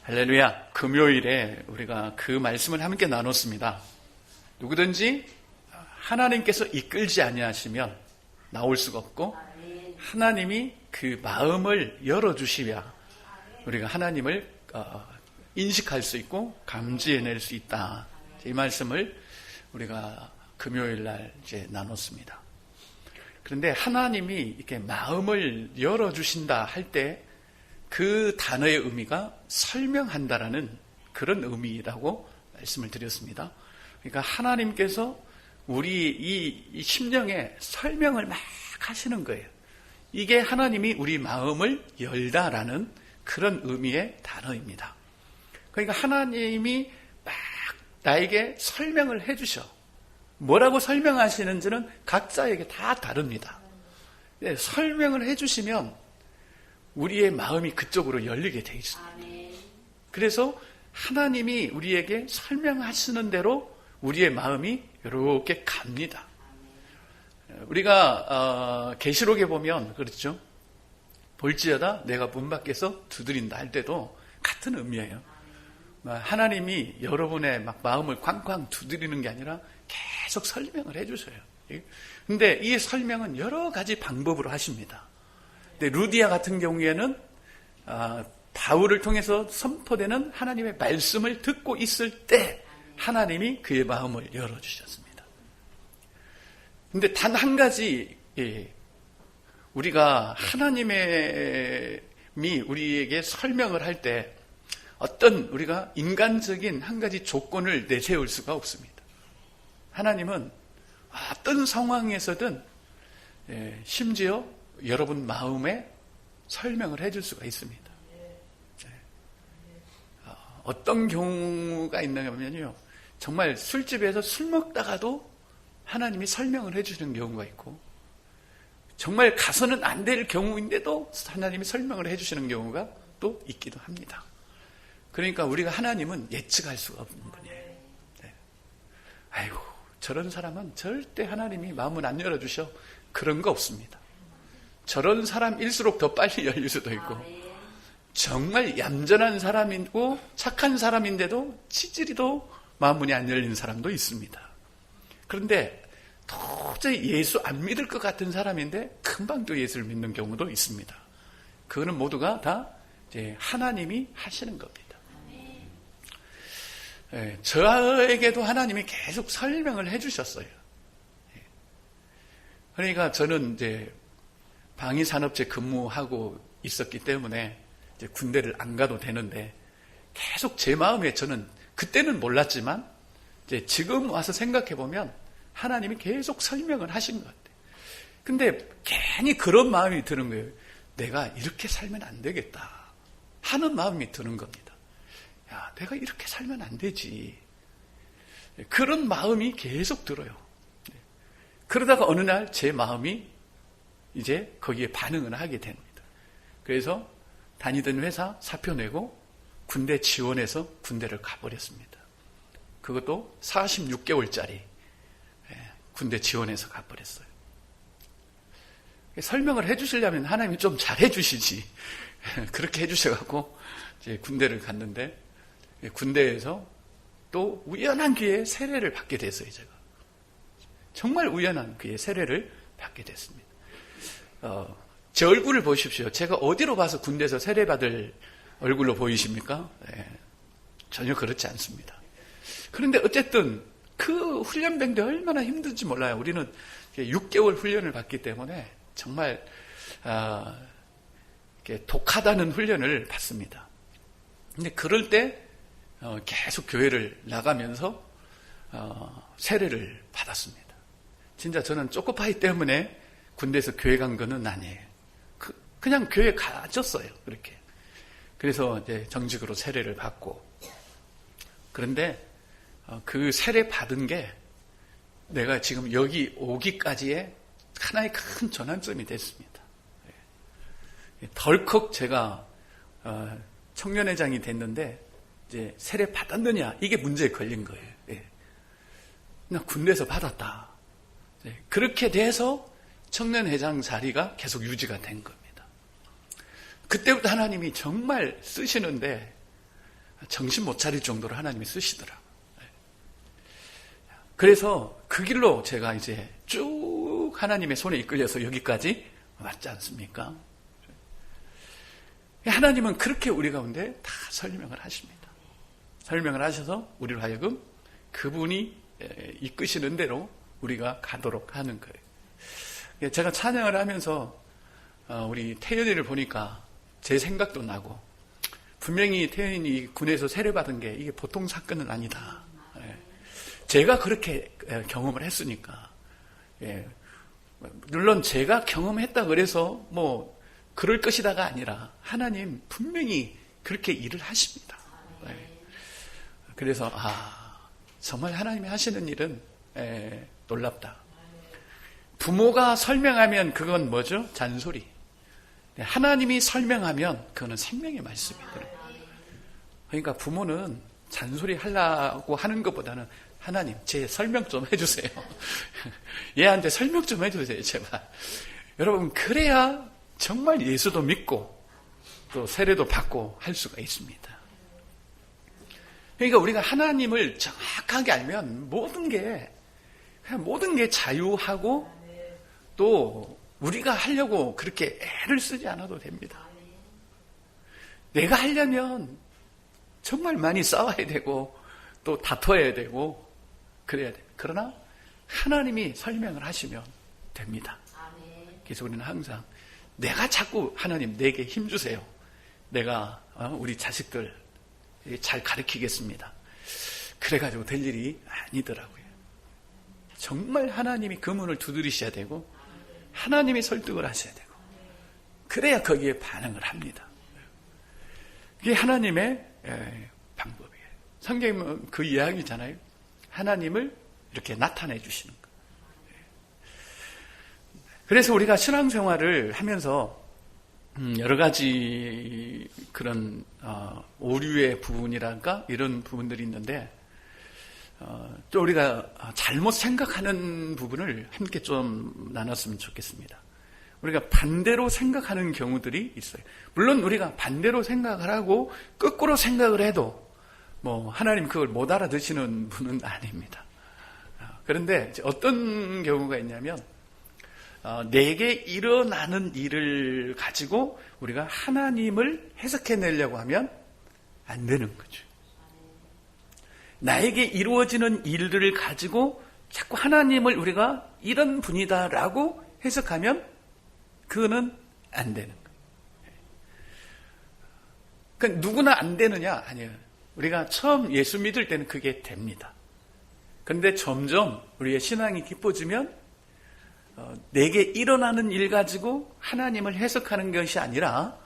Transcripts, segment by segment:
할렐루야. 금요일에 우리가 그 말씀을 함께 나눴습니다. 누구든지 하나님께서 이끌지 아니하시면 나올 수가 없고, 하나님이 그 마음을 열어주시야 우리가 하나님을 인식할 수 있고 감지해낼 수 있다. 이 말씀을 우리가 금요일 날 이제 나눴습니다. 그런데 하나님이 이렇게 마음을 열어주신다 할 때 그 단어의 의미가 설명한다라는 그런 의미라고 말씀을 드렸습니다. 그러니까 하나님께서 우리 이 심령에 설명을 막 하시는 거예요. 이게 하나님이 우리 마음을 열다라는 그런 의미의 단어입니다. 그러니까 하나님이 막 나에게 설명을 해주셔. 뭐라고 설명하시는지는 각자에게 다 다릅니다. 설명을 해주시면 우리의 마음이 그쪽으로 열리게 돼 있습니다. 그래서 하나님이 우리에게 설명하시는 대로 우리의 마음이 이렇게 갑니다. 우리가 계시록에 보면 그렇죠. 볼지어다 내가 문 밖에서 두드린다 할 때도 같은 의미예요. 하나님이 여러분의 막 마음을 쾅쾅 두드리는 게 아니라 계속 설명을 해주셔요. 근데 이 설명은 여러 가지 방법으로 하십니다. 근데 루디아 같은 경우에는 바울을 통해서 선포되는 하나님의 말씀을 듣고 있을 때 하나님이 그의 마음을 열어주셨습니다. 근데 단 한 가지, 우리가 하나님이 우리에게 설명을 할 때 어떤 우리가 인간적인 한 가지 조건을 내세울 수가 없습니다. 하나님은 어떤 상황에서든 심지어 여러분 마음에 설명을 해줄 수가 있습니다. 어떤 경우가 있냐면요, 정말 술집에서 술 먹다가도 하나님이 설명을 해주시는 경우가 있고, 정말 가서는 안 될 경우인데도 하나님이 설명을 해주시는 경우가 또 있기도 합니다. 그러니까 우리가 하나님은 예측할 수가 없는 분이에요. 아이고, 저런 사람은 절대 하나님이 마음을 안 열어주셔. 그런 거 없습니다. 저런 사람일수록 더 빨리 열릴 수도 있고, 정말 얌전한 사람이고 착한 사람인데도 치질이도 마음문이 안 열리는 사람도 있습니다. 그런데 도저히 예수 안 믿을 것 같은 사람인데 금방 또 예수를 믿는 경우도 있습니다. 그거는 모두가 다 이제 하나님이 하시는 겁니다. 저에게도 하나님이 계속 설명을 해주셨어요. 그러니까 저는 이제 방위산업체 근무하고 있었기 때문에 이제 군대를 안 가도 되는데, 계속 제 마음에 저는 그때는 몰랐지만 이제 지금 와서 생각해 보면 하나님이 계속 설명을 하신 것 같아요. 근데 괜히 그런 마음이 드는 거예요. 내가 이렇게 살면 안 되겠다 하는 마음이 드는 겁니다. 야, 내가 이렇게 살면 안 되지. 그런 마음이 계속 들어요. 그러다가 어느 날 제 마음이 이제 거기에 반응을 하게 됩니다. 그래서 다니던 회사 사표 내고 군대 지원해서 군대를 가버렸습니다. 그것도 46개월짜리 군대 지원해서 가버렸어요. 설명을 해주시려면 하나님이 좀 잘해 주시지. 그렇게 해주셔갖고 이제 군대를 갔는데, 군대에서 또 우연한 기회에 세례를 받게 됐어요. 제가 정말 우연한 기회에 세례를 받게 됐습니다. 제 얼굴을 보십시오. 제가 어디로 봐서 군대에서 세례받을 얼굴로 보이십니까? 전혀 그렇지 않습니다. 그런데 어쨌든 그 훈련병도 얼마나 힘든지 몰라요. 우리는 6개월 훈련을 받기 때문에 정말 독하다는 훈련을 받습니다. 근데 그럴 때 계속 교회를 나가면서 세례를 받았습니다. 진짜 저는 초코파이 때문에 군대에서 교회 간 거는 아니에요. 그냥 교회 가졌어요. 그렇게. 그래서 이제 정식으로 세례를 받고, 그런데 그 세례 받은 게 내가 지금 여기 오기까지의 하나의 큰 전환점이 됐습니다. 덜컥 제가 청년회장이 됐는데 이제 세례 받았느냐, 이게 문제에 걸린 거예요. 나 군대에서 받았다. 그렇게 돼서 청년회장 자리가 계속 유지가 된 겁니다. 그때부터 하나님이 정말 쓰시는데 정신 못 차릴 정도로 하나님이 쓰시더라고요. 그래서 그 길로 제가 이제 쭉 하나님의 손에 이끌려서 여기까지 왔지 않습니까? 하나님은 그렇게 우리 가운데 다 설명을 하십니다. 설명을 하셔서 우리로 하여금 그분이 이끄시는 대로 우리가 가도록 하는 거예요. 제가 찬양을 하면서 우리 태연이를 보니까 제 생각도 나고, 분명히 태연이 군에서 세례받은 게 이게 보통 사건은 아니다. 제가 그렇게 경험을 했으니까. 물론 제가 경험했다 그래서 뭐 그럴 것이다가 아니라 하나님 분명히 그렇게 일을 하십니다. 그래서 정말 하나님이 하시는 일은 놀랍다. 부모가 설명하면 그건 뭐죠? 잔소리. 하나님이 설명하면 그거는 생명의 말씀이더라고요. 그러니까 부모는 잔소리 하려고 하는 것보다는 하나님, 제 설명 좀 해주세요. 얘한테 설명 좀 해주세요, 제발. 여러분, 그래야 정말 예수도 믿고 또 세례도 받고 할 수가 있습니다. 그러니까 우리가 하나님을 정확하게 알면 모든 게 자유하고, 또 우리가 하려고 그렇게 애를 쓰지 않아도 됩니다. 내가 하려면 정말 많이 싸워야 되고 또 다퉈야 되고 그래야 돼요. 그러나 하나님이 설명을 하시면 됩니다. 그래서 우리는 항상 내가 자꾸 하나님 내게 힘주세요. 내가 우리 자식들 잘 가르치겠습니다. 그래가지고 될 일이 아니더라고요. 정말 하나님이 그 문을 두드리셔야 되고 하나님이 설득을 하셔야 되고, 그래야 거기에 반응을 합니다. 그게 하나님의 방법이에요. 성경은 그 이야기잖아요. 하나님을 이렇게 나타내 주시는 거. 그래서 우리가 신앙생활을 하면서 여러 가지 그런 오류의 부분이랄까 이런 부분들이 있는데, 또 우리가 잘못 생각하는 부분을 함께 좀 나눴으면 좋겠습니다. 우리가 반대로 생각하는 경우들이 있어요. 물론 우리가 반대로 생각을 하고 거꾸로 생각을 해도 뭐 하나님 그걸 못 알아듣시는 분은 아닙니다. 그런데 어떤 경우가 있냐면, 내게 일어나는 일을 가지고 우리가 하나님을 해석해내려고 하면 안 되는 거죠. 나에게 이루어지는 일들을 가지고 자꾸 하나님을 우리가 이런 분이다라고 해석하면 그거는 안 되는 거예요. 그러니까 누구나 안 되느냐? 아니에요. 우리가 처음 예수 믿을 때는 그게 됩니다. 그런데 점점 우리의 신앙이 깊어지면 내게 일어나는 일 가지고 하나님을 해석하는 것이 아니라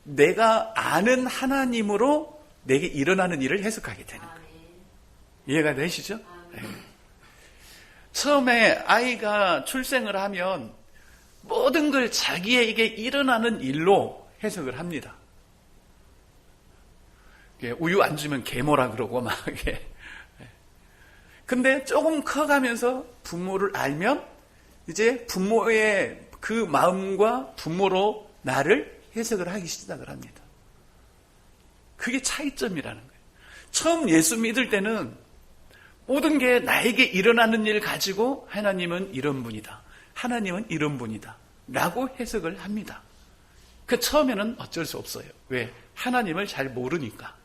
내가 아는 하나님으로 내게 일어나는 일을 해석하게 되는 거예요. 이해가 되시죠? 네. 처음에 아이가 출생을 하면 모든 걸 자기에게 일어나는 일로 해석을 합니다. 우유 안 주면 계모라 그러고 막 이게. 근데 조금 커가면서 부모를 알면 이제 부모의 그 마음과 부모로 나를 해석을 하기 시작을 합니다. 그게 차이점이라는 거예요. 처음 예수 믿을 때는 모든 게 나에게 일어나는 일 가지고 하나님은 이런 분이다, 하나님은 이런 분이다 라고 해석을 합니다. 그 처음에는 어쩔 수 없어요. 왜? 하나님을 잘 모르니까.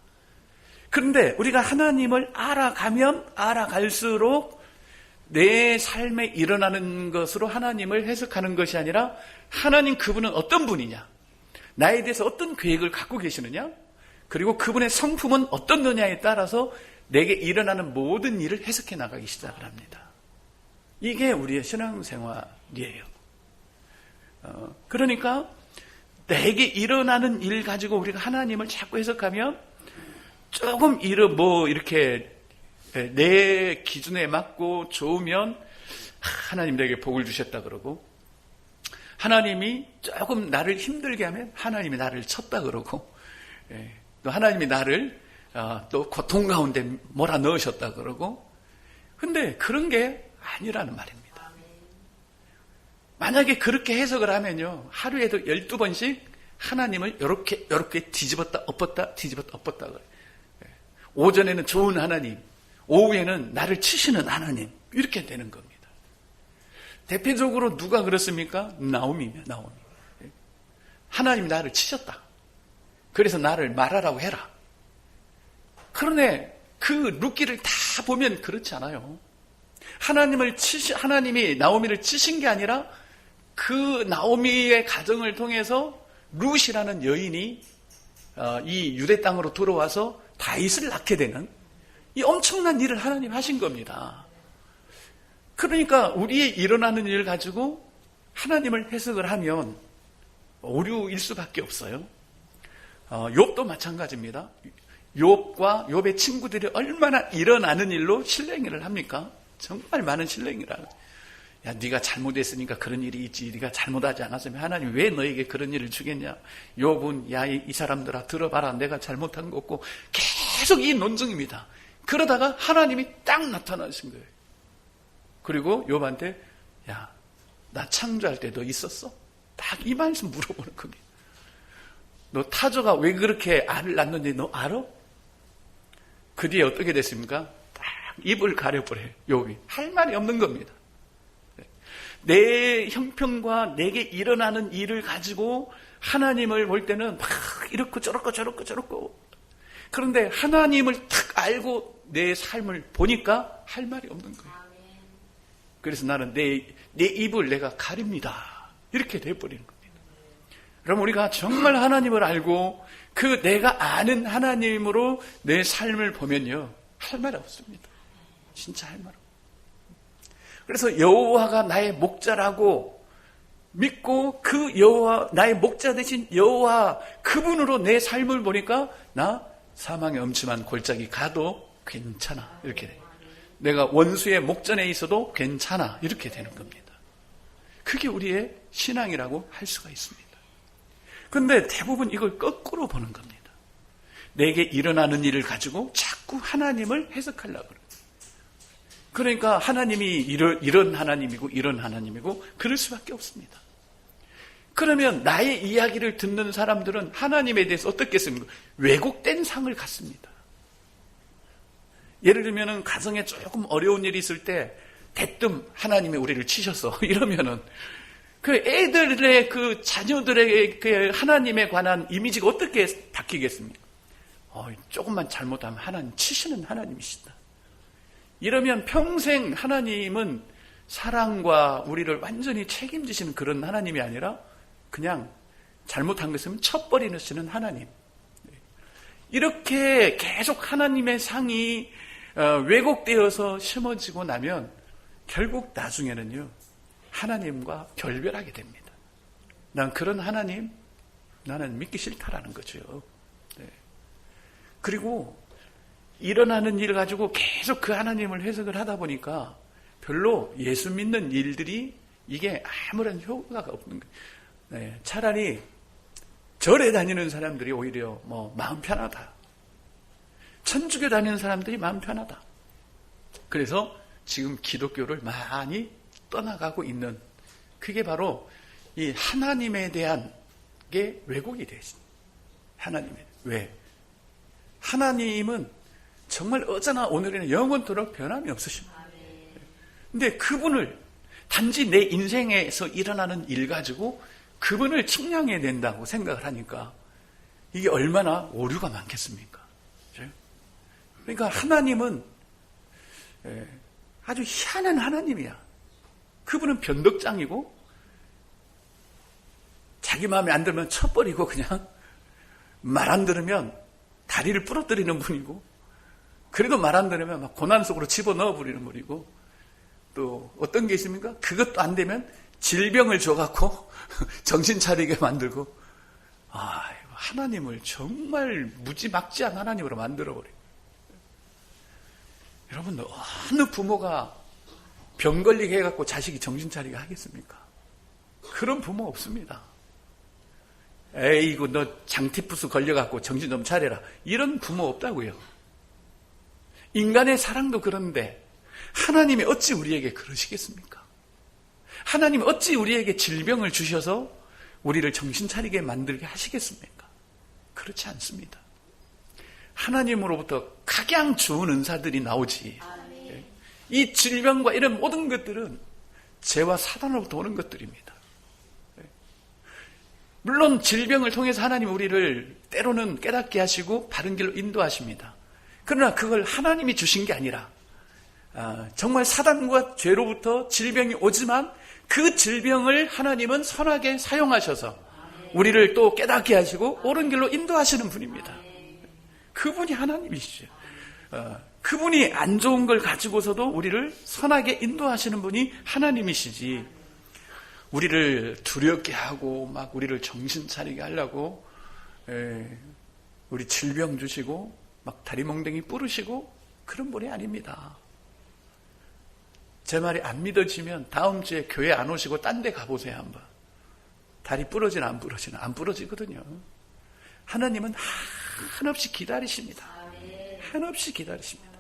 그런데 우리가 하나님을 알아가면 알아갈수록 내 삶에 일어나는 것으로 하나님을 해석하는 것이 아니라, 하나님 그분은 어떤 분이냐, 나에 대해서 어떤 계획을 갖고 계시느냐, 그리고 그분의 성품은 어떻느냐에 따라서 내게 일어나는 모든 일을 해석해 나가기 시작을 합니다. 이게 우리의 신앙생활이에요. 그러니까 내게 일어나는 일 가지고 우리가 하나님을 자꾸 해석하면 조금 이렇게 내 기준에 맞고 좋으면 하나님 내게 복을 주셨다 그러고, 하나님이 조금 나를 힘들게 하면 하나님이 나를 쳤다 그러고, 또 하나님이 나를 또 고통 가운데 몰아넣으셨다 그러고. 근데 그런 게 아니라는 말입니다. 만약에 그렇게 해석을 하면요, 하루에도 12번씩 하나님을 이렇게 뒤집었다 엎었다 뒤집었다 엎었다 그래요. 오전에는 좋은 하나님, 오후에는 나를 치시는 하나님, 이렇게 되는 겁니다. 대표적으로 누가 그렇습니까? 나오미입니다. 나오미. 하나님 나를 치셨다. 그래서 나를 말하라고 해라. 그런데 그 룻기를 다 보면 그렇지 않아요. 하나님이 나오미를 치신 게 아니라 그 나오미의 가정을 통해서 룻이라는 여인이 이 유대 땅으로 들어와서 다윗을 낳게 되는 이 엄청난 일을 하나님 하신 겁니다. 그러니까 우리의 일어나는 일을 가지고 하나님을 해석을 하면 오류일 수밖에 없어요. 욥도 마찬가지입니다. 욥과 욥의 친구들이 얼마나 일어나는 일로 실랭이를 합니까? 정말 많은 실랭이를 하고, 야, 네가 잘못했으니까 그런 일이 있지. 네가 잘못하지 않았으면 하나님 왜 너에게 그런 일을 주겠냐? 욥은 야, 이 사람들아 들어봐라. 내가 잘못한 거 없고 계속 이 논증입니다. 그러다가 하나님이 딱 나타나신 거예요. 그리고 욥한테 야, 나 창조할 때 너 있었어? 딱 이 말씀 물어보는 겁니다. 너 타조가 왜 그렇게 알을 낳는지 너 알아? 그 뒤에 어떻게 됐습니까? 딱 입을 가려버려요. 욥이 할 말이 없는 겁니다. 내 형편과 내게 일어나는 일을 가지고 하나님을 볼 때는 막 이렇고 저렇고 그런데 하나님을 탁 알고 내 삶을 보니까 할 말이 없는 거예요. 그래서 나는 내 입을 내가 가립니다. 이렇게 돼버리는 겁니다. 그럼 우리가 정말 하나님을 알고 그 내가 아는 하나님으로 내 삶을 보면요, 할 말이 없습니다. 진짜 할 말 없어요. 그래서 여호와가 나의 목자라고 믿고 그 여호와, 나의 목자 되신 여호와 그분으로 내 삶을 보니까 나 사망의 엄침한 골짜기 가도 괜찮아. 이렇게 돼요. 내가 원수의 목전에 있어도 괜찮아. 이렇게 되는 겁니다. 그게 우리의 신앙이라고 할 수가 있습니다. 그런데 대부분 이걸 거꾸로 보는 겁니다. 내게 일어나는 일을 가지고 자꾸 하나님을 해석하려고 그래요. 그러니까 하나님이 이런 하나님이고 이런 하나님이고 그럴 수밖에 없습니다. 그러면 나의 이야기를 듣는 사람들은 하나님에 대해서 어떻겠습니까? 왜곡된 상을 갖습니다. 예를 들면 가정에 조금 어려운 일이 있을 때 대뜸 하나님이 우리를 치셨어 이러면은 그 애들의 그 자녀들의 그 하나님에 관한 이미지가 어떻게 바뀌겠습니까? 조금만 잘못하면 하나님 치시는 하나님이시다. 이러면 평생 하나님은 사랑과 우리를 완전히 책임지시는 그런 하나님이 아니라 그냥 잘못한 것은 쳐버리시는 하나님. 이렇게 계속 하나님의 상이 왜곡되어서 심어지고 나면 결국 나중에는요, 하나님과 결별하게 됩니다. 난 그런 하나님, 나는 믿기 싫다라는 거죠. 네. 그리고 일어나는 일을 가지고 계속 그 하나님을 해석을 하다 보니까 별로 예수 믿는 일들이 이게 아무런 효과가 없는 거예요. 네. 차라리 절에 다니는 사람들이 오히려 마음 편하다. 천주교 다니는 사람들이 마음 편하다. 그래서 지금 기독교를 많이 떠나가고 있는, 그게 바로 이 하나님에 대한 게 왜곡이 되어 있습니다. 하나님에. 왜? 하나님은 정말 어제나 오늘이나 영원토록 변함이 없으십니다. 근데 그분을 단지 내 인생에서 일어나는 일 가지고 그분을 측량해야 된다고 생각을 하니까 이게 얼마나 오류가 많겠습니까? 그러니까 하나님은 아주 희한한 하나님이야. 그분은 변덕장이고 자기 마음에 안 들면 쳐버리고 그냥 말 안 들으면 다리를 부러뜨리는 분이고, 그래도 말 안 들으면 막 고난 속으로 집어넣어 버리는 분이고, 또 어떤 게 있습니까? 그것도 안 되면 질병을 줘갖고 정신 차리게 만들고, 하나님을 정말 무지막지한 하나님으로 만들어버려요. 여러분, 어느 부모가 병 걸리게 해갖고 자식이 정신 차리게 하겠습니까? 그런 부모 없습니다. 에이구, 너 장티푸스 걸려갖고 정신 좀 차려라. 이런 부모 없다고요. 인간의 사랑도 그런데 하나님이 어찌 우리에게 그러시겠습니까? 하나님이 어찌 우리에게 질병을 주셔서 우리를 정신 차리게 만들게 하시겠습니까? 그렇지 않습니다. 하나님으로부터 각양 좋은 은사들이 나오지. 이 질병과 이런 모든 것들은 죄와 사단으로부터 오는 것들입니다. 물론 질병을 통해서 하나님 우리를 때로는 깨닫게 하시고 바른 길로 인도하십니다. 그러나 그걸 하나님이 주신 게 아니라 정말 사단과 죄로부터 질병이 오지만 그 질병을 하나님은 선하게 사용하셔서 우리를 또 깨닫게 하시고 옳은 길로 인도하시는 분입니다. 그분이 하나님이시죠. 그분이 안 좋은 걸 가지고서도 우리를 선하게 인도하시는 분이 하나님이시지, 우리를 두렵게 하고 막 우리를 정신 차리게 하려고 우리 질병 주시고 막 다리몽댕이 부르시고 그런 분이 아닙니다. 제 말이 안 믿어지면 다음 주에 교회 안 오시고 딴 데 가보세요. 한번. 다리 부러지나 안 부러지나. 안 부러지거든요. 하나님은 한없이 기다리십니다. 한없이 기다리십니다.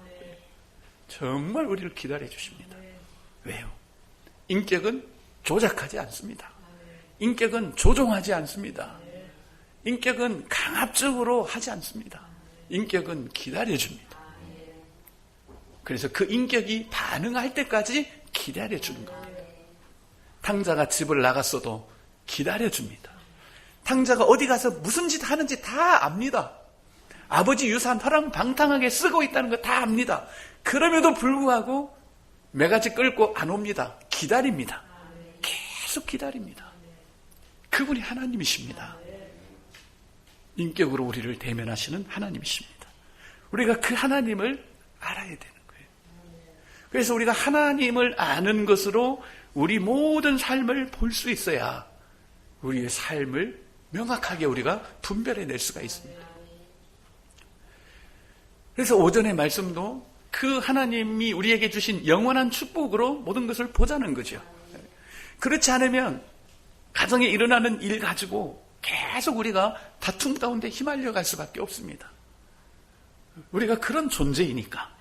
정말 우리를 기다려 주십니다. 왜요? 인격은 조작하지 않습니다. 인격은 조종하지 않습니다. 인격은 강압적으로 하지 않습니다. 인격은 기다려줍니다. 그래서 그 인격이 반응할 때까지 기다려주는 겁니다. 탕자가 집을 나갔어도 기다려줍니다. 탕자가 어디 가서 무슨 짓 하는지 다 압니다. 아버지 유산 허랑방탕하게 쓰고 있다는 거 다 압니다. 그럼에도 불구하고 매가지 끌고 안 옵니다. 기다립니다. 계속 기다립니다. 그분이 하나님이십니다. 인격으로 우리를 대면하시는 하나님이십니다. 우리가 그 하나님을 알아야 되는 거예요. 그래서 우리가 하나님을 아는 것으로 우리 모든 삶을 볼 수 있어야 우리의 삶을 명확하게 우리가 분별해낼 수가 있습니다. 그래서 오전의 말씀도 그 하나님이 우리에게 주신 영원한 축복으로 모든 것을 보자는 거죠. 그렇지 않으면 가정에 일어나는 일 가지고 계속 우리가 다툼 가운데 휘말려 갈 수밖에 없습니다. 우리가 그런 존재이니까.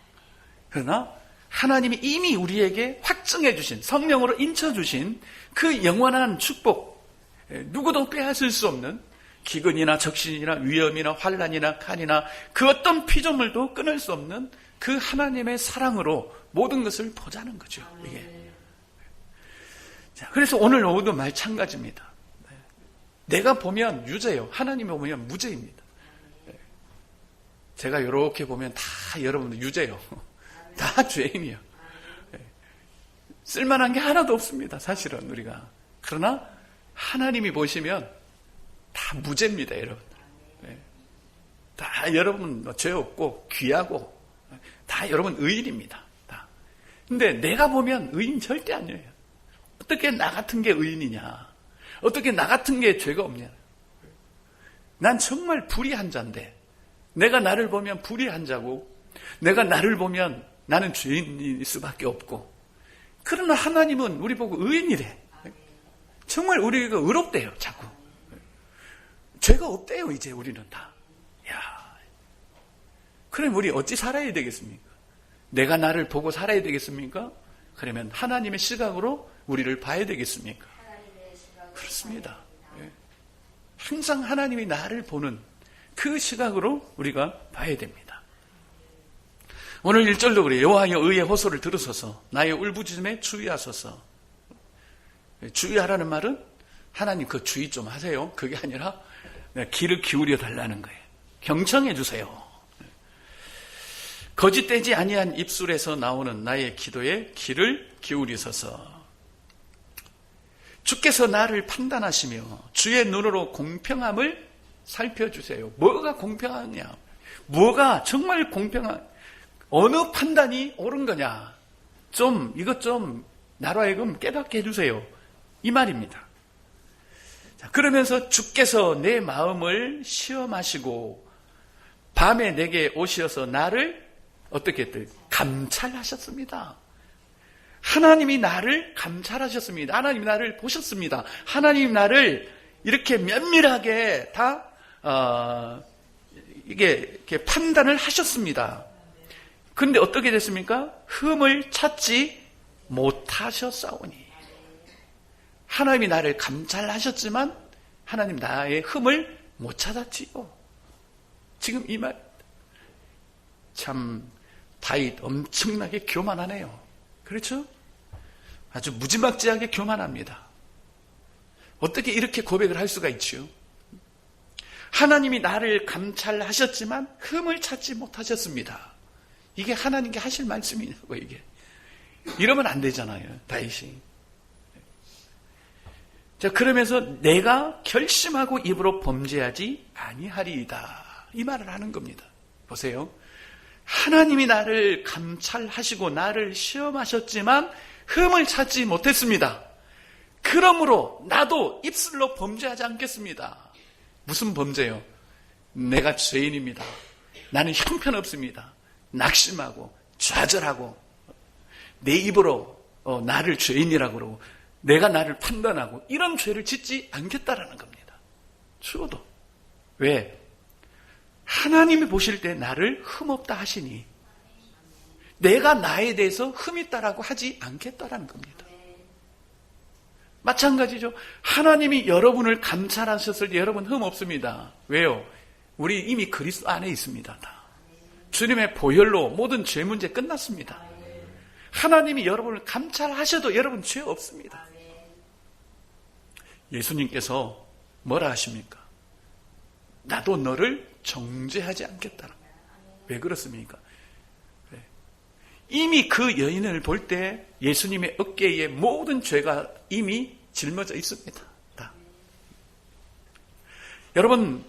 그러나 하나님이 이미 우리에게 확증해 주신, 성령으로 인쳐 주신 그 영원한 축복, 누구도 빼앗을 수 없는 기근이나 적신이나 위험이나 환난이나 칸이나 그 어떤 피조물도 끊을 수 없는 그 하나님의 사랑으로 모든 것을 보자는 거죠. 이게. 자, 그래서 오늘 오후도 마찬가지입니다. 내가 보면 유죄요. 하나님이 보면 무죄입니다. 제가 이렇게 보면 다 여러분들 유죄요. 다 죄인이요. 쓸만한 게 하나도 없습니다. 사실은 우리가. 그러나 하나님이 보시면 다 무죄입니다, 여러분. 다 여러분 죄 없고 귀하고 다 여러분 의인입니다. 다. 근데 내가 보면 의인 절대 아니에요. 어떻게 나 같은 게 의인이냐? 어떻게 나 같은 게 죄가 없냐? 난 정말 불의한 자인데, 내가 나를 보면 불의한 자고, 내가 나를 보면 나는 죄인일 수밖에 없고, 그러나 하나님은 우리 보고 의인이래. 정말 우리가 의롭대요, 자꾸. 죄가 없대요, 이제 우리는 다. 야, 그럼 우리 어찌 살아야 되겠습니까? 내가 나를 보고 살아야 되겠습니까? 그러면 하나님의 시각으로 우리를 봐야 되겠습니까? 그렇습니다. 항상 하나님이 나를 보는 그 시각으로 우리가 봐야 됩니다. 오늘 1절도 그래요. 여호와여 의의 호소를 들으소서, 나의 울부짖음에 주의하소서. 주의하라는 말은 하나님 그 주의 좀 하세요. 그게 아니라 귀를 기울여 달라는 거예요. 경청해 주세요. 거짓되지 아니한 입술에서 나오는 나의 기도에 귀를 기울이소서. 주께서 나를 판단하시며 주의 눈으로 공평함을 살펴주세요. 뭐가 공평하냐? 뭐가 정말 공평한, 어느 판단이 옳은 거냐? 이것 좀 나로 하여금 깨닫게 해주세요. 이 말입니다. 자, 그러면서 주께서 내 마음을 시험하시고 밤에 내게 오셔서 나를 어떻게 했더니 감찰하셨습니다. 하나님이 나를 감찰하셨습니다. 하나님이 나를 보셨습니다. 하나님이 나를 이렇게 면밀하게 다 이렇게 판단을 하셨습니다. 그런데 어떻게 됐습니까? 흠을 찾지 못하셨사오니. 하나님이 나를 감찰하셨지만 하나님 나의 흠을 못 찾았지요. 지금 이 말, 참 다윗 엄청나게 교만하네요. 그렇죠? 아주 무지막지하게 교만합니다. 어떻게 이렇게 고백을 할 수가 있지요? 하나님이 나를 감찰하셨지만 흠을 찾지 못하셨습니다. 이게 하나님께 하실 말씀이냐고, 이게. 이러면 안 되잖아요, 다윗이. 자, 그러면서 내가 결심하고 입으로 범죄하지 아니하리이다, 이 말을 하는 겁니다. 보세요. 하나님이 나를 감찰하시고 나를 시험하셨지만 흠을 찾지 못했습니다. 그러므로 나도 입술로 범죄하지 않겠습니다. 무슨 범죄요? 내가 죄인입니다. 나는 형편없습니다. 낙심하고 좌절하고 내 입으로 나를 죄인이라고 그러고 내가 나를 판단하고 이런 죄를 짓지 않겠다라는 겁니다. 죽어도. 왜? 하나님이 보실 때 나를 흠없다 하시니 내가 나에 대해서 흠있다라고 하지 않겠다라는 겁니다. 마찬가지죠. 하나님이 여러분을 감찰하셨을 때 여러분 흠없습니다. 왜요? 우리 이미 그리스도 안에 있습니다. 다. 주님의 보혈로 모든 죄 문제 끝났습니다. 하나님이 여러분을 감찰하셔도 여러분 죄 없습니다. 예수님께서 뭐라 하십니까? 나도 너를 정죄하지 않겠다. 왜 그렇습니까? 이미 그 여인을 볼 때 예수님의 어깨에 모든 죄가 이미 짊어져 있습니다. 다. 여러분,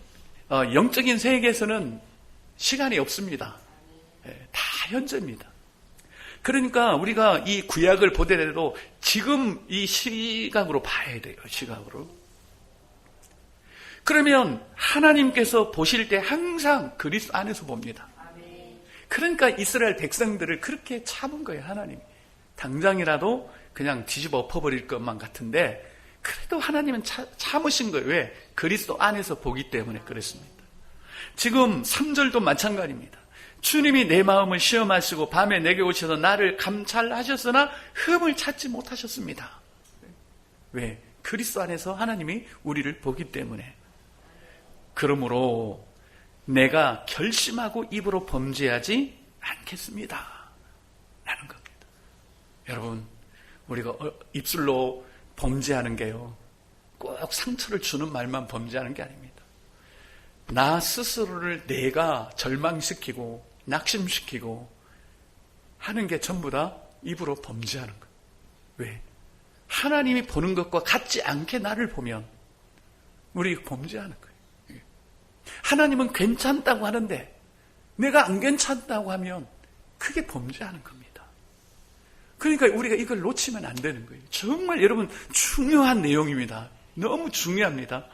영적인 세계에서는 시간이 없습니다. 다 현재입니다. 그러니까 우리가 이 구약을 보더라도 지금 이 시각으로 봐야 돼요. 시각으로. 그러면 하나님께서 보실 때 항상 그리스도 안에서 봅니다. 그러니까 이스라엘 백성들을 그렇게 참은 거예요. 하나님이. 당장이라도 그냥 뒤집어 엎어버릴 것만 같은데 그래도 하나님은 참으신 거예요. 왜? 그리스도 안에서 보기 때문에 그랬습니다. 지금 3절도 마찬가지입니다. 주님이 내 마음을 시험하시고 밤에 내게 오셔서 나를 감찰하셨으나 흠을 찾지 못하셨습니다. 왜? 그리스도 안에서 하나님이 우리를 보기 때문에. 그러므로 내가 결심하고 입으로 범죄하지 않겠습니다 라는 겁니다. 여러분, 우리가 입술로 범죄하는 게요, 꼭 상처를 주는 말만 범죄하는 게 아닙니다. 나 스스로를 내가 절망시키고 낙심시키고 하는 게 전부 다 입으로 범죄하는 거예요. 왜? 하나님이 보는 것과 같지 않게 나를 보면 우리 범죄하는 거예요. 하나님은 괜찮다고 하는데 내가 안 괜찮다고 하면 그게 범죄하는 겁니다. 그러니까 우리가 이걸 놓치면 안 되는 거예요. 정말 여러분 중요한 내용입니다. 너무 중요합니다.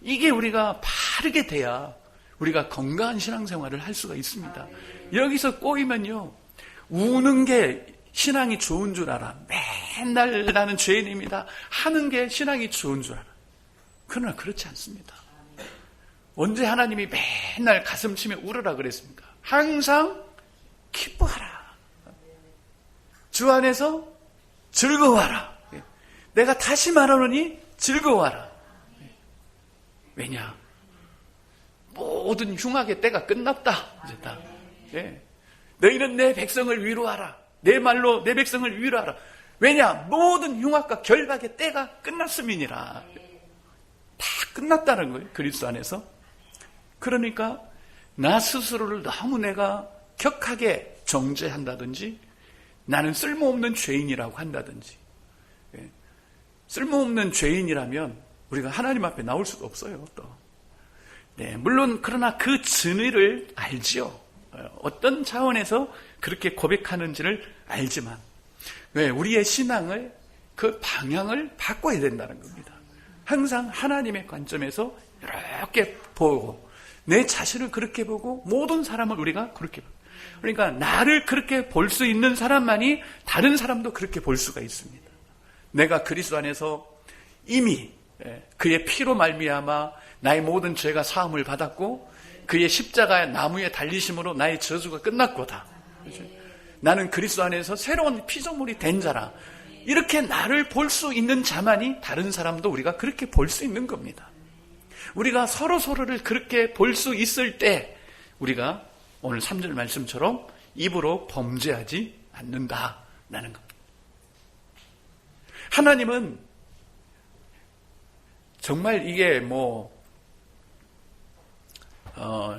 이게 우리가 바르게 돼야 우리가 건강한 신앙생활을 할 수가 있습니다. 여기서 꼬이면요, 우는 게 신앙이 좋은 줄 알아. 맨날 나는 죄인입니다 하는 게 신앙이 좋은 줄 알아. 그러나 그렇지 않습니다. 언제 하나님이 맨날 가슴 치며 울으라 그랬습니까? 항상 기뻐하라. 주 안에서 즐거워하라. 내가 다시 말하노니 즐거워하라. 왜냐? 모든 흉악의 때가 끝났다. 이제 다. 너희는 내 백성을 위로하라. 내 말로 내 백성을 위로하라. 왜냐? 모든 흉악과 결박의 때가 끝났음이니라. 다 끝났다는 거예요. 그리스도 안에서. 그러니까 나 스스로를 너무 내가 격하게 정죄한다든지 나는 쓸모없는 죄인이라고 한다든지, 쓸모없는 죄인이라면 우리가 하나님 앞에 나올 수가 없어요. 또. 물론 그러나 그 진위를 알지요. 어떤 차원에서 그렇게 고백하는지를 알지만 우리의 신앙을 그 방향을 바꿔야 된다는 겁니다. 항상 하나님의 관점에서 이렇게 보고 내 자신을 그렇게 보고 모든 사람을 우리가 그렇게 보고, 그러니까 나를 그렇게 볼 수 있는 사람만이 다른 사람도 그렇게 볼 수가 있습니다. 내가 그리스도 안에서 이미 그의 피로 말미암아 나의 모든 죄가 사함을 받았고 그의 십자가의 나무에 달리심으로 나의 저주가 끝났고다. 나는 그리스도 안에서 새로운 피조물이 된 자라. 이렇게 나를 볼 수 있는 자만이 다른 사람도 우리가 그렇게 볼 수 있는 겁니다. 우리가 서로를 그렇게 볼 수 있을 때 우리가 오늘 3절 말씀처럼 입으로 범죄하지 않는다라는 겁니다. 하나님은 정말 이게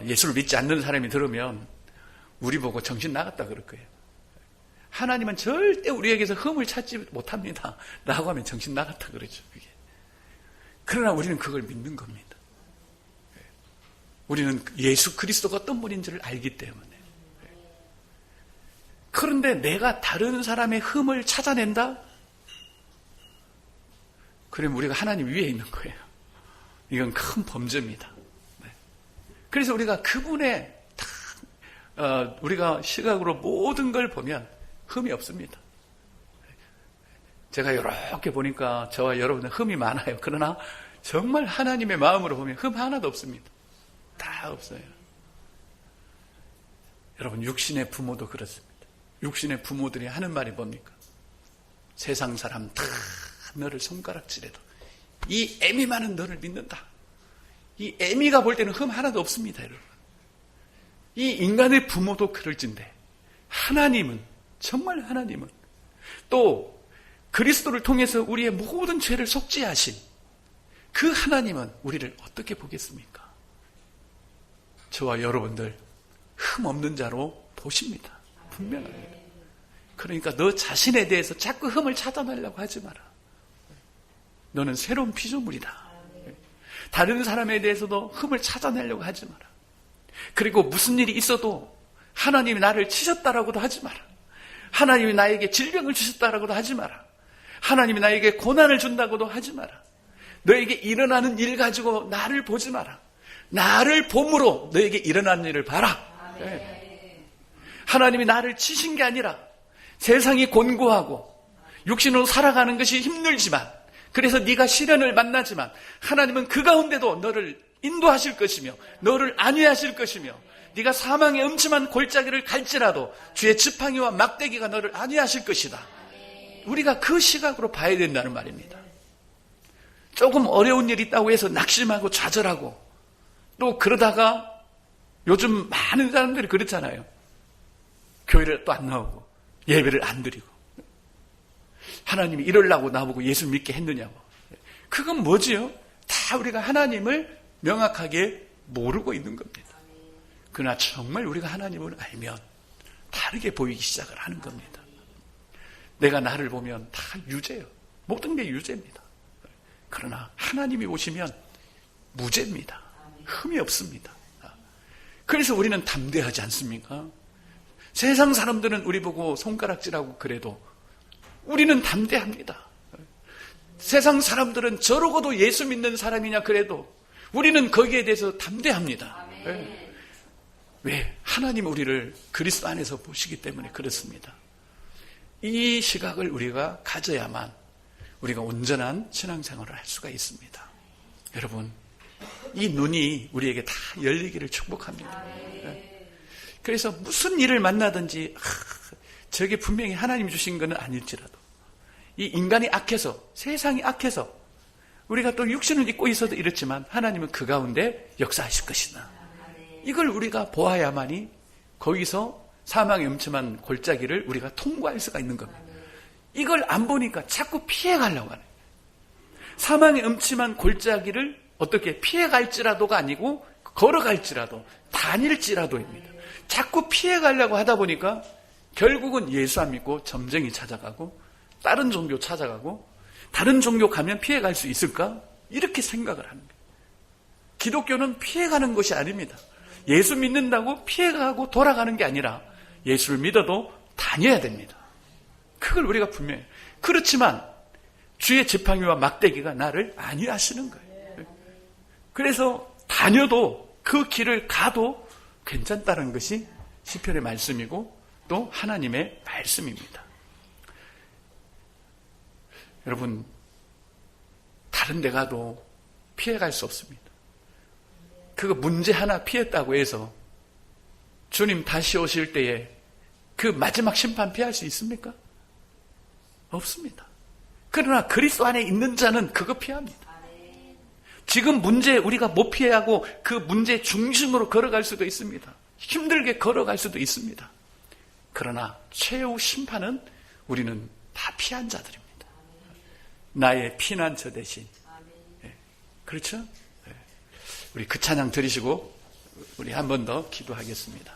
예수를 믿지 않는 사람이 들으면 우리 보고 정신 나갔다 그럴 거예요. 하나님은 절대 우리에게서 흠을 찾지 못합니다 라고 하면 정신 나갔다 그러죠. 그게. 그러나 우리는 그걸 믿는 겁니다. 우리는 예수 그리스도가 어떤 분인지를 알기 때문에. 그런데 내가 다른 사람의 흠을 찾아낸다? 그러면 우리가 하나님 위에 있는 거예요. 이건 큰 범죄입니다. 그래서 우리가 그분의 우리가 시각으로 모든 걸 보면 흠이 없습니다. 제가 이렇게 보니까 저와 여러분은 흠이 많아요. 그러나 정말 하나님의 마음으로 보면 흠 하나도 없습니다. 다 없어요. 여러분, 육신의 부모도 그렇습니다. 육신의 부모들이 하는 말이 뭡니까? 세상 사람 다 너를 손가락질해도 이 애미 많은 너를 믿는다. 이 애미가 볼 때는 흠 하나도 없습니다, 여러분. 이 인간의 부모도 그럴진데 하나님은, 정말 하나님은 또 그리스도를 통해서 우리의 모든 죄를 속죄하신 그 하나님은 우리를 어떻게 보겠습니까? 저와 여러분들 흠 없는 자로 보십니다. 분명합니다. 그러니까 너 자신에 대해서 자꾸 흠을 찾아내려고 하지 마라. 너는 새로운 피조물이다. 다른 사람에 대해서도 흠을 찾아내려고 하지 마라. 그리고 무슨 일이 있어도 하나님이 나를 치셨다라고도 하지 마라. 하나님이 나에게 질병을 주셨다라고도 하지 마라. 하나님이 나에게 고난을 준다고도 하지 마라. 너에게 일어나는 일 가지고 나를 보지 마라. 나를 봄으로 너에게 일어나는 일을 봐라. 네. 하나님이 나를 치신 게 아니라 세상이 곤고하고 육신으로 살아가는 것이 힘들지만, 그래서 네가 시련을 만나지만 하나님은 그 가운데도 너를 인도하실 것이며 너를 안위하실 것이며, 네가 사망의 음침한 골짜기를 갈지라도 주의 지팡이와 막대기가 너를 안위하실 것이다. 우리가 그 시각으로 봐야 된다는 말입니다. 조금 어려운 일이 있다고 해서 낙심하고 좌절하고, 또 그러다가 요즘 많은 사람들이 그렇잖아요. 교회를 또 안 나오고 예배를 안 드리고, 하나님이 이러려고 나보고 예수 믿게 했느냐고. 그건 뭐지요? 다 우리가 하나님을 명확하게 모르고 있는 겁니다. 그러나 정말 우리가 하나님을 알면 다르게 보이기 시작을 하는 겁니다. 내가 나를 보면 다 유죄예요. 모든 게 유죄입니다. 그러나 하나님이 오시면 무죄입니다. 흠이 없습니다. 그래서 우리는 담대하지 않습니까? 세상 사람들은 우리 보고 손가락질하고 그래도 우리는 담대합니다. 세상 사람들은 저러고도 예수 믿는 사람이냐 그래도 우리는 거기에 대해서 담대합니다. 왜? 하나님 우리를 그리스도 안에서 보시기 때문에 그렇습니다. 이 시각을 우리가 가져야만 우리가 온전한 신앙생활을 할 수가 있습니다. 여러분, 이 눈이 우리에게 다 열리기를 축복합니다. 그래서 무슨 일을 만나든지 저게 분명히 하나님 주신 것은 아닐지라도 이 인간이 악해서, 세상이 악해서 우리가 또 육신을 입고 있어도 이렇지만 하나님은 그 가운데 역사하실 것이다. 이걸 우리가 보아야만이 거기서 사망의 음침한 골짜기를 우리가 통과할 수가 있는 겁니다. 이걸 안 보니까 자꾸 피해가려고 하는 거예요. 사망의 음침한 골짜기를 어떻게 피해갈지라도가 아니고 걸어갈지라도, 다닐지라도입니다. 자꾸 피해가려고 하다 보니까 결국은 예수 안 믿고 점쟁이 찾아가고 다른 종교 찾아가고, 다른 종교 가면 피해갈 수 있을까? 이렇게 생각을 하는 거예요. 기독교는 피해가는 것이 아닙니다. 예수 믿는다고 피해가고 돌아가는 게 아니라 예수를 믿어도 다녀야 됩니다. 그걸 우리가 분명해요. 그렇지만 주의 지팡이와 막대기가 나를 안위하시는 거예요. 그래서 다녀도 그 길을 가도 괜찮다는 것이 시편의 말씀이고 또 하나님의 말씀입니다. 여러분, 다른 데 가도 피해갈 수 없습니다. 그거 문제 하나 피했다고 해서 주님 다시 오실 때에 그 마지막 심판 피할 수 있습니까? 없습니다. 그러나 그리스도 안에 있는 자는 그거 피합니다. 지금 문제 우리가 못 피하고 그 문제 중심으로 걸어갈 수도 있습니다. 힘들게 걸어갈 수도 있습니다. 그러나 최후 심판은 우리는 다 피한 자들입니다. 나의 피난처 대신. 그렇죠? 우리 그 찬양 들으시고 우리 한 번 더 기도하겠습니다.